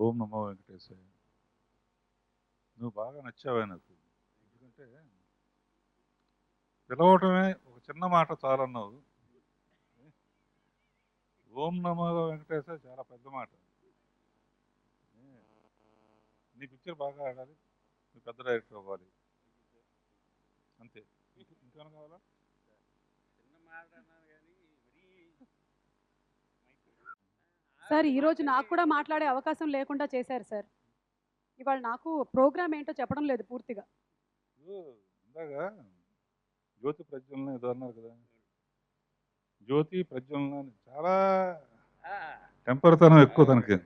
ఓం నమో వెంకటేశాయ. నువ్వు బాగా నచ్చావే నాకు. ఎందుకంటే పిలవటమే ఒక చిన్న మాట చాలన్నావు. ఓం నమో వెంకటేశాయ చాలా పెద్ద మాట. నీ పిక్చర్ బాగా ఆడాలి, నువ్వు పెద్ద డైరెక్టర్ అవ్వాలి, అంతే. ఇంకేమైనా కావాలా? సార్ ఈరోజు నాకు కూడా మాట్లాడే అవకాశం లేకుండా చేశారు సార్. ఇవాళ నాకు ప్రోగ్రామ్ ఏంటో చెప్పడం లేదు పూర్తిగా. ఇందాక జ్యోతి ప్రజ్వలన ఏదో అన్నారు కదా, జ్యోతి ప్రజ్వలన అని చాలా టెంపర్తనం ఎక్కువ తనకి.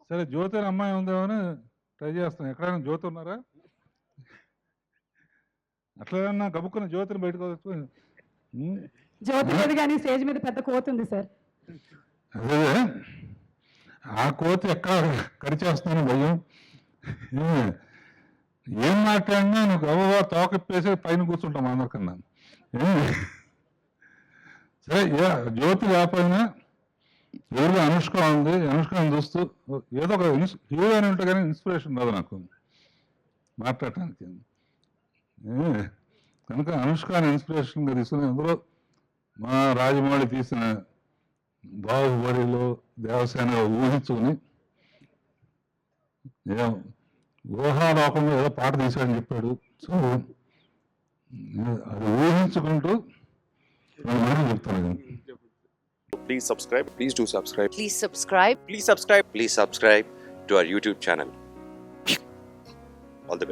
సరే జ్యోతి అని అమ్మాయి ఉందేమో అని ట్రై చేస్తాను. ఎక్కడైనా జ్యోతి ఉన్నారా? అట్లా గబుక్కున్న జ్యోతిని బయటకు వచ్చి జ్యోతి లేదు కానీ స్టేజ్ మీద పెద్ద కోతి ఉంది సార్. అదే ఆ కోతి ఎక్కడ కరిచేస్తాను భయం. ఏం మాట్లాడినా నువ్వు గబగా తోకప్పేసి పైన కూర్చుంటాం అందరికన్నా. సరే జ్యోతి లేకపోయినా ఎవరిగా అనుష్క ఉంది, అనుష్కని చూస్తూ ఏదో ఒక హీరోయిన్ ఉంటే కానీ ఇన్స్పిరేషన్ రాదు నాకు మాట్లాడటానికి. కనుక అనుష్కని ఇన్స్పిరేషన్గా తీసుకుని అందులో మా రాజమౌళి తీసిన బాహుబలిలో దేవసేన ఊహించుకుని ఊహాలోకంలో ఏదో పాట తీశాడని చెప్పాడు. సో అది ఊహించుకుంటూ చెప్తాను. Please subscribe. Please do subscribe. Please subscribe. Please subscribe. Please subscribe to our YouTube channel.